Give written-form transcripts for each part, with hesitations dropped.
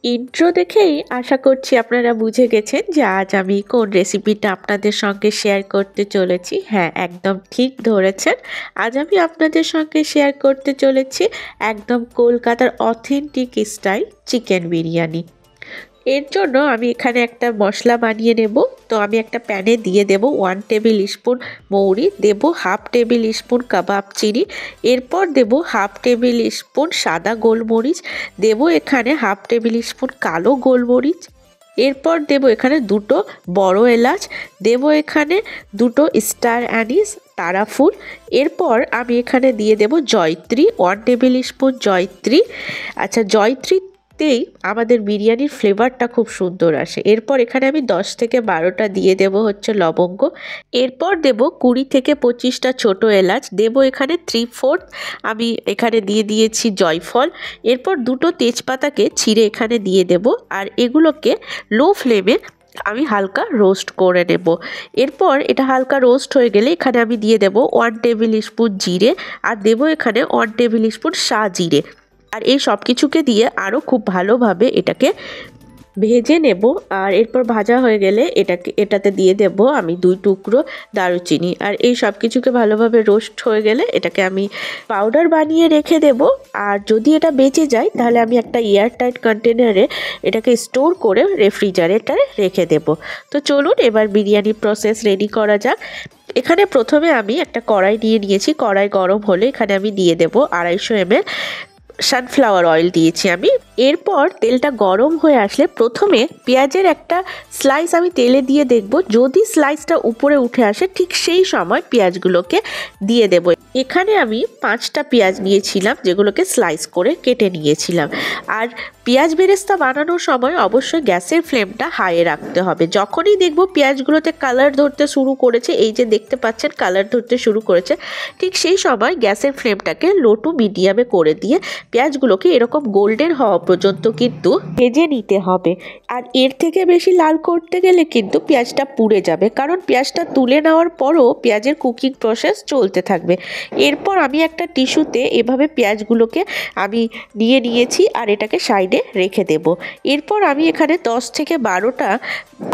Intro দেখেই আশা করছি আপনারা বুঝে গেছেন যে আজ আমি কোন রেসিপিটা আপনাদের সঙ্গে শেয়ার করতে চলেছি। হ্যাঁ, একদম ঠিক ধরেছেন। আজ আমি আপনাদের সঙ্গে শেয়ার করতে চলেছি একদম কলকাতার অথেন্টিক স্টাইল চিকেন বিরিয়ানি। এর জন্য আমি এখানে একটা মশলা বানিয়ে নেব। তো আমি একটা প্যানে দিয়ে দেব 1 টেবিল স্পুন মৌরি, দেব হাফ টেবিল স্পুন কাবাব চিনি, এরপর দেব হাফ টেবিল স্পুন সাদা গোলমরিচ, দেব এখানে হাফ টেবিল স্পুন কালো গোলমরিচ, এরপর দেব এখানে দুটো বড় এলাচ, দেব এখানে দুটো স্টার অ্যানিস তারা ফুল, এরপর আমি এখানে দিয়ে দেব জয়ত্রী 1 টেবিল স্পুন জয়ত্রী। আচ্ছা, জয়ত্রীতেই আমাদের বিরিয়ানির ফ্লেভারটা খুব সুন্দর আসে। এরপর এখানে আমি 10 থেকে 12টা দিয়ে দেব হচ্ছে লবঙ্গ, এরপর দেব 20 থেকে 25টা ছোট এলাচ, দেব এখানে 3/4 আমি এখানে দিয়ে দিয়েছি জয়ফল, এরপর দুটো তেজপাতাকে ছিঁড়ে এখানে দিয়ে দেব, আর এগুলোকে লো ফ্লেমে আমি হালকা রোস্ট করে নেব। এরপর এটা হালকা রোস্ট হয়ে গেলে এখানে আমি দিয়ে দেব 1 টেবিল স্পুন জিরে, আর দেব এখানে 1 টেবিল স্পুন জিরে, আর এই সব কিছুকে দিয়ে আরও খুব ভালোভাবে এটাকে ভেজে নেব। আর এরপর ভাজা হয়ে গেলে এটাতে দিয়ে দেব আমি 2 টুকরো দারুচিনি, আর এই সব কিছুকে ভালোভাবে রোস্ট হয়ে গেলে এটাকে আমি পাউডার বানিয়ে রেখে দেব। আর যদি এটা বেঁচে যায় তাহলে আমি একটা এয়ারটাইট কন্টেনারে এটাকে স্টোর করে রেফ্রিজারেটরে রেখে দেব। তো চলুন এবার বিরিয়ানি প্রসেস রেডি করা যাক। এখানে প্রথমে আমি একটা কড়াই নিয়েছি, কড়াই গরম হলে এখানে আমি দিয়ে দেব 250 ml সানফ্লাওয়ার অয়েল দিয়েছি আমি। এরপর তেলটা গরম হয়ে আসলে প্রথমে পেঁয়াজের একটা স্লাইস আমি তেলে দিয়ে দেখব, যদি স্লাইসটা উপরে উঠে আসে ঠিক সেই সময় পেঁয়াজগুলোকে দিয়ে দেব। এখানে আমি 5টা পেঁয়াজ নিয়েছিলাম যেগুলোকে স্লাইস করে কেটে নিয়েছিলাম। আর পেঁয়াজ বেরেস্তা বানানোর সময় অবশ্যই গ্যাসের ফ্লেমটা হাইয়ে রাখতে হবে। যখনই দেখব পেঁয়াজগুলোতে কালার ধরতে শুরু করেছে, এই যে দেখতে পাচ্ছেন কালার ধরতে শুরু করেছে, ঠিক সেই সময় গ্যাসের ফ্লেমটাকে লো টু মিডিয়ামে করে দিয়ে পেঁয়াজগুলোকে এরকম গোল্ডেন হওয়া পর্যন্ত কিন্তু ভেজে নিতে হবে। আর এর থেকে বেশি লাল করতে গেলে কিন্তু পেঁয়াজটা পুড়ে যাবে, কারণ পেঁয়াজটা তুলে নেওয়ার পরও পেঁয়াজের কুকিং প্রসেস চলতে থাকবে। এরপর আমি একটা টিস্যুতে এভাবে পেঁয়াজগুলোকে আমি নিয়েছি আর এটাকে সাইডে রেখে দেব। এরপর আমি এখানে 10 থেকে 12টা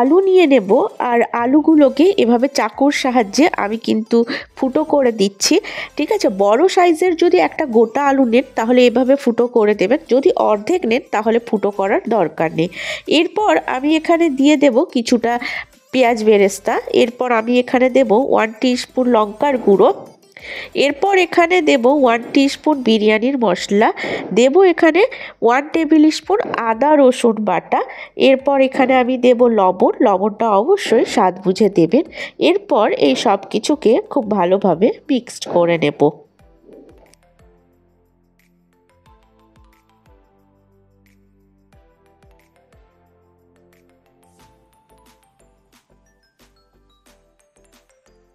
আলু নিয়ে নেব, আর আলুগুলোকে এভাবে চাকুর সাহায্যে আমি কিন্তু ফুটো করে দিচ্ছি। ঠিক আছে, বড় সাইজের যদি একটা গোটা আলু নেন তাহলে এভাবে ফুটো করে দেবেন, যদি অর্ধেক নেন তাহলে ফুটো করার দরকার নেই। এরপর আমি এখানে দিয়ে দেব কিছুটা পেঁয়াজ বেরেস্তা, এরপর আমি এখানে দেব 1 টিস্পুন লঙ্কার গুঁড়ো, এরপর এখানে দেব 1 টিস্পুন বিরিয়ানির মশলা, দেব এখানে 1 টেবিল স্পুন আদা রসুন বাটা, এরপর এখানে আমি দেব লবণটা অবশ্যই স্বাদ বুঝে দেবেন। এরপর এই সব কিছুকে খুব ভালোভাবে মিক্সড করে নেব।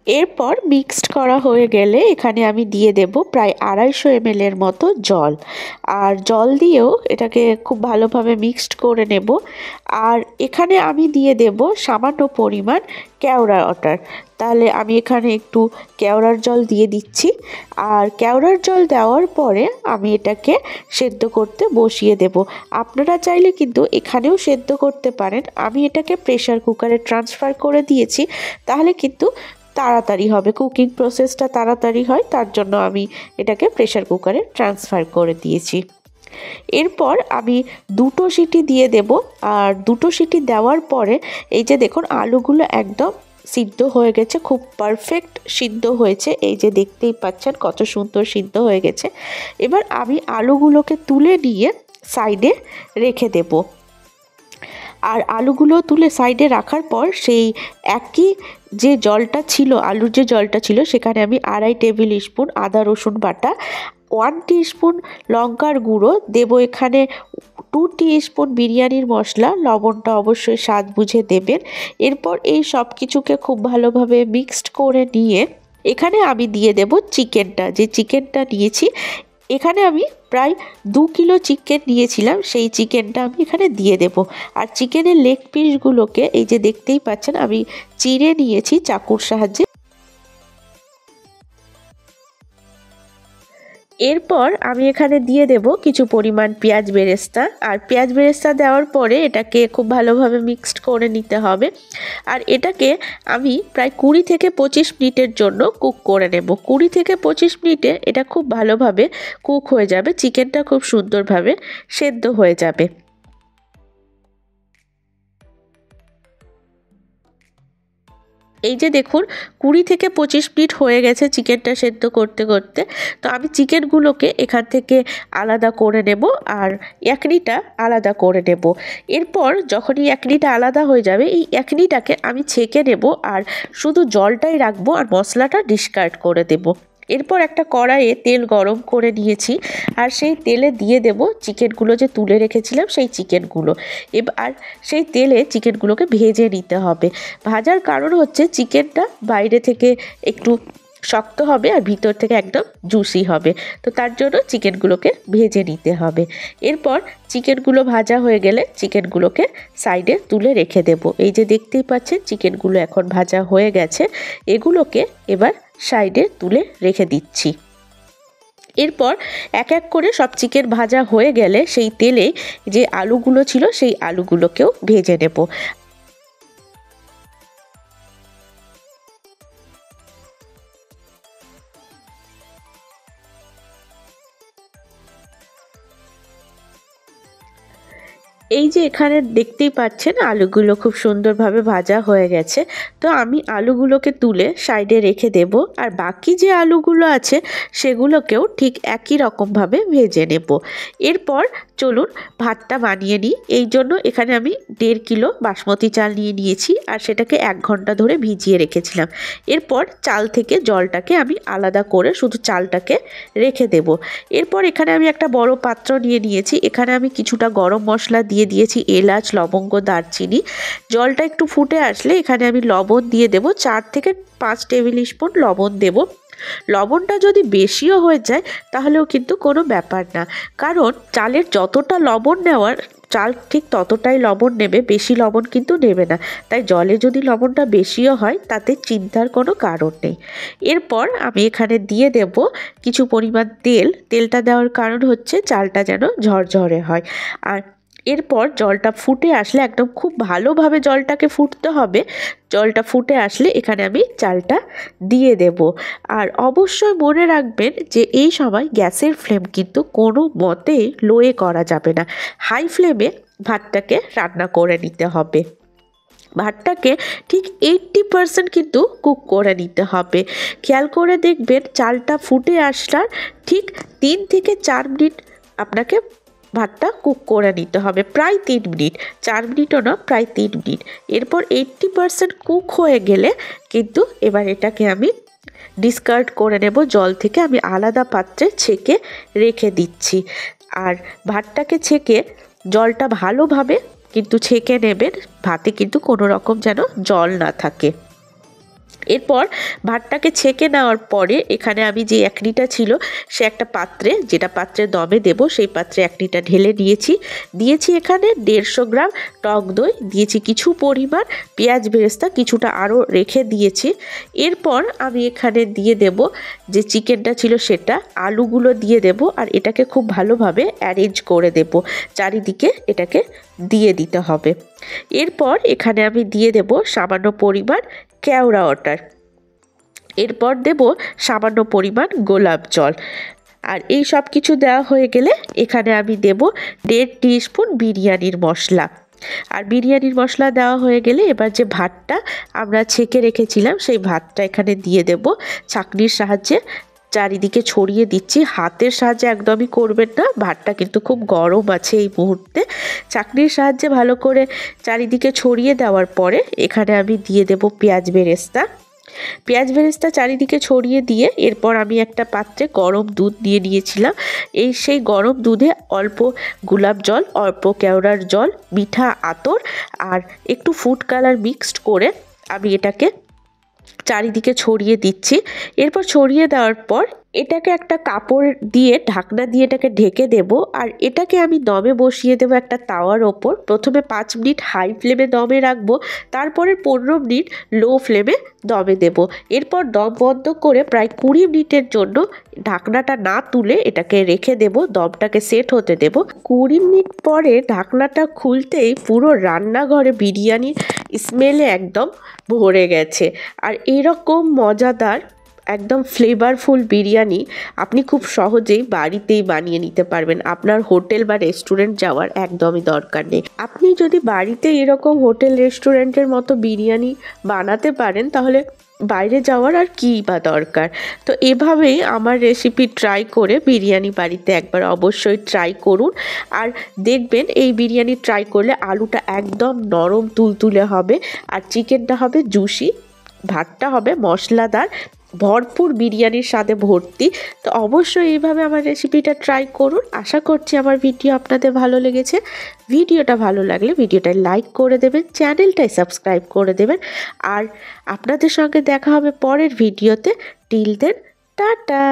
এরপর মিক্সড করা হয়ে গেলে এখানে আমি দিয়ে দেব প্রায় 250 ml এর মতো জল, আর জল দিয়েও এটাকে খুব ভালোভাবে মিক্সড করে নেব। আর এখানে আমি দিয়ে দেব সামান্য পরিমাণ কেওড়া ওয়াটার। তাহলে আমি এখানে একটু কেওড়ার জল দিয়ে দিচ্ছি, আর কেওড়ার জল দেওয়ার পরে আমি এটাকে সেদ্ধ করতে বসিয়ে দেব। আপনারা চাইলে কিন্তু এখানেও সেদ্ধ করতে পারেন, আমি এটাকে প্রেসার কুকারে ট্রান্সফার করে দিয়েছি, তাহলে কিন্তু তাড়াতাড়ি হবে, কুকিং প্রসেসটা তাড়াতাড়ি হয়, তার জন্য আমি এটাকে প্রেসার কুকারে ট্রান্সফার করে দিয়েছি। এরপর আমি 2টো সিটি দিয়ে দেব, আর 2টো সিটি দেওয়ার পরে এই যে দেখুন আলুগুলো একদম সিদ্ধ হয়ে গেছে, খুব পারফেক্ট সিদ্ধ হয়েছে, এই যে দেখতেই পাচ্ছেন কত সুন্দর সিদ্ধ হয়ে গেছে। এবার আমি আলুগুলোকে তুলে নিয়ে সাইডে রেখে দেব। আর আলুগুলো তুলে সাইডে রাখার পর সেই একই যে জলটা ছিল, আলুর যে জলটা ছিল, সেখানে আমি 2.5 টেবিল স্পুন আদা রসুন বাটা, 1 টিস্পুন লঙ্কার গুঁড়ো দেব, এখানে 2 টিস্পুন বিরিয়ানির মশলা, লবণটা অবশ্যই স্বাদ বুঝে দেবেন। এরপর এই সব কিছুকে খুব ভালোভাবে মিক্সড করে নিয়ে এখানে আমি দিয়ে দেব চিকেনটা, যে চিকেনটা নিয়েছি, এখানে আমি প্রায় 2 কিলো চিকেন নিয়েছিলাম, সেই চিকেনটা আমি এখানে দিয়ে দেব। আর চিকেনের লেগ পিসগুলোকে এই যে দেখতেই পাচ্ছেন আমি চিড়ে নিয়েছি চাকুর সাহায্যে। এরপর আমি এখানে দিয়ে দেব কিছু পরিমাণ পেঁয়াজ বেরেস্তা। আর পেঁয়াজ বেরেস্তা দেওয়ার পরে এটাকে খুব ভালোভাবে মিক্সড করে নিতে হবে। আর এটাকে আমি প্রায় 20 থেকে 25 মিনিটের জন্য কুক করে নেব। 20 থেকে 25 মিনিটে এটা খুব ভালোভাবে কুক হয়ে যাবে, চিকেনটা খুব সুন্দরভাবে সেদ্ধ হয়ে যাবে। এই যে দেখুন 20 থেকে 25 মিনিট হয়ে গেছে চিকেনটা সেদ্ধ করতে করতে। তো আমি চিকেনগুলোকে এখান থেকে আলাদা করে নেব আর একনিটা আলাদা করে নেব। এরপর যখনই একনিটা আলাদা হয়ে যাবে এই একনিটাকে আমি ছেঁকে নেব আর শুধু জলটাই রাখবো আর মশলাটা ডিসকার্ড করে দেব। এরপর একটা কড়াইয়ে তেল গরম করে নিয়েছি আর সেই তেলে দিয়ে দেব চিকেনগুলো যে তুলে রেখেছিলাম সেই চিকেনগুলো। এবার সেই তেলে চিকেনগুলোকে ভেজে নিতে হবে। ভাজার কারণ হচ্ছে চিকেনটা বাইরে থেকে একটু শক্ত হবে আর ভিতর থেকে একদম জুসি হবে, তো তার জন্য চিকেনগুলোকে ভেজে নিতে হবে। এরপর চিকেনগুলো ভাজা হয়ে গেলে চিকেনগুলোকে সাইডে তুলে রেখে দেব। এই যে দেখতেই পাচ্ছেন চিকেনগুলো এখন ভাজা হয়ে গেছে, এগুলোকে এবার সাইডে তুলে রেখে দিচ্ছি। এরপর এক এক করে সব চিকেন ভাজা হয়ে গেলে সেই তেলে যে আলুগুলো ছিল সেই আলুগুলোকেও ভেজে নেব। এই যে এখানে দেখতেই পাচ্ছেন আলুগুলো খুব সুন্দরভাবে ভাজা হয়ে গেছে। তো আমি আলুগুলোকে তুলে সাইডে রেখে দেব আর বাকি যে আলুগুলো আছে সেগুলোকেও ঠিক একই রকমভাবে ভেজে নেব। এরপর চলুন ভাতটা বানিয়ে নিই। এই জন্য এখানে আমি 1.5 কিলো বাসমতি চাল নিয়ে নিয়েছি আর সেটাকে 1 ঘন্টা ধরে ভিজিয়ে রেখেছিলাম। এরপর চাল থেকে জলটাকে আমি আলাদা করে শুধু চালটাকে রেখে দেব। এরপর এখানে আমি একটা বড় পাত্র নিয়ে নিয়েছি, এখানে আমি কিছুটা গরম মশলা দিয়ে দিয়েছি, এলাচ, লবঙ্গ, দারচিনি। জলটা একটু ফুটে আসলে এখানে আমি লবণ দিয়ে দেব, 4 থেকে 5 টেবিল স্পুন লবণ দেব। লবণটা যদি বেশিও হয়ে যায় তাহলেও কিন্তু কোনো ব্যাপার না, কারণ চালের যতটা লবণ নেওয়ার চাল ঠিক ততটাই লবণ নেবে, বেশি লবণ কিন্তু নেবে না। তাই জলে যদি লবণটা বেশিও হয় তাতে চিন্তার কোনো কারণ নেই। এরপর আমি এখানে দিয়ে দেব কিছু পরিমাণ তেল। তেলটা দেওয়ার কারণ হচ্ছে চালটা যেন ঝরঝরে হয়। আর এরপর জলটা ফুটে আসলে একদম খুব ভালোভাবে জলটাকে ফুটতে হবে। জলটা ফুটে আসলে এখানে আমি চালটা দিয়ে দেব। আর অবশ্যই মনে রাখবেন যে এই সময় গ্যাসের ফ্লেম কিন্তু কোনো মতে লোয়ে করা যাবে না, হাই ফ্লেমে ভাতটাকে রান্না করে নিতে হবে। ভাতটাকে ঠিক 80% কিন্তু কুক করে নিতে হবে। খেয়াল করে দেখবেন চালটা ফুটে আসার ঠিক 3 থেকে 4 মিনিট আপনাকে ভাতটা কুক করে নিতে হবে, প্রায় 3 মিনিট, 4 মিনিটও না, প্রায় 3 মিনিট। এরপর 80% কুক হয়ে গেলে কিন্তু এবার এটাকে আমি ডিসকার্ড করে নেব, জল থেকে আমি আলাদা পাত্রে ছেঁকে রেখে দিচ্ছি। আর ভাতটাকে ছেঁকে জলটা ভালোভাবে কিন্তু ছেঁকে নেবেন, ভাতে কিন্তু কোনো রকম যেন জল না থাকে। এরপর ভাতটাকে ছেঁকে নেওয়ার পরে এখানে আমি যে একনিটা ছিল সে একটা পাত্রে, যেটা পাত্রে দমে দেব সেই পাত্রে একনিটা ঢেলে দিয়েছি এখানে 150 গ্রাম টক দই, দিয়েছি কিছু পরিমাণ পেঁয়াজ বেরেস্তা, কিছুটা আরও রেখে দিয়েছি। এরপর আমি এখানে দিয়ে দেব যে চিকেনটা ছিল সেটা, আলুগুলো দিয়ে দেব আর এটাকে খুব ভালোভাবে অ্যারেঞ্জ করে দেব, চারিদিকে এটাকে দিয়ে দিতে হবে। এরপর এখানে আমি দিয়ে দেব সামান্য পরিমাণ কেওড়া ওয়াটার। এরপর দেব সামান্য পরিমাণ গোলাপ জল। আর এই সব কিছু দেওয়া হয়ে গেলে এখানে আমি দেব 1.5 টিস্পুন বিরিয়ানির মশলা। আর বিরিয়ানির মশলা দেওয়া হয়ে গেলে এবার যে ভাতটা আমরা ছেঁকে রেখেছিলাম সেই ভাতটা এখানে দিয়ে দেব, ছাঁকনির সাহায্যে চারিদিকে ছড়িয়ে দিচ্ছি। হাতের সাহায্যে একদমই করবেন না, ভাতটা কিন্তু খুব গরম আছে এই মুহূর্তে। চাকনির সাহায্যে ভালো করে চারিদিকে ছড়িয়ে দেওয়ার পরে এখানে আমি দিয়ে দেব পেঁয়াজ বেরেস্তা। পেঁয়াজ বেরেস্তা চারিদিকে ছড়িয়ে দিয়ে এরপর আমি একটা পাত্রে গরম দুধ দিয়ে নিয়েছিলাম। সেই গরম দুধে অল্প গোলাপ জল, অল্প কেওড়ার জল, মিঠা আতর আর একটু ফুড কালার মিক্সড করে আমি এটাকে চারিদিকে ছড়িয়ে দিচ্ছি। এরপর ছড়িয়ে দেওয়ার পর এটাকে একটা কাপড় দিয়ে ঢাকনা দিয়ে এটাকে ঢেকে দেব। আর এটাকে আমি দমে বসিয়ে দেবো একটা তাওয়ার ওপর। প্রথমে 5 মিনিট হাই ফ্লেমে দমে রাখবো, তারপরে 15 মিনিট লো ফ্লেমে দমে দেব। এরপর দম বন্ধ করে প্রায় 20 মিনিটের জন্য ঢাকনাটা না তুলে এটাকে রেখে দেব, দমটাকে সেট হতে দেব। 20 মিনিট পরে ঢাকনাটা খুলতেই পুরো রান্নাঘরে বিরিয়ানির স্মেলে একদম ভরে গেছে। আর এরকম মজাদার একদম ফ্লেভারফুল বিরিয়ানি আপনি খুব সহজেই বাড়িতেই বানিয়ে নিতে পারবেন। আপনার হোটেল বা রেস্টুরেন্ট যাওয়ার একদমই দরকার নেই। আপনি যদি বাড়িতে এরকম হোটেল রেস্টুরেন্টের মতো বিরিয়ানি বানাতে পারেন তাহলে বাইরে যাওয়ার আর কী বা দরকার। তো এভাবেই আমার রেসিপি ট্রাই করে বিরিয়ানি বাড়িতে একবার অবশ্যই ট্রাই করুন। আর দেখবেন এই বিরিয়ানি ট্রাই করলে আলুটা একদম নরম তুলতুলে হবে, আর চিকেনটা হবে জুসি, ভাতটা হবে মশলাদার, ভরপুর বিরিয়ানির স্বাদে ভর্তি। তো অবশ্যই এইভাবে আমার রেসিপিটা ট্রাই করুন। আশা করছি আমার ভিডিও আপনাদের ভালো লেগেছে। ভিডিওটা ভালো লাগলে ভিডিওটায় লাইক করে দেবেন, চ্যানেলটায় সাবস্ক্রাইব করে দেবেন। আর আপনাদের সঙ্গে দেখা হবে পরের ভিডিওতে। Till then, tata.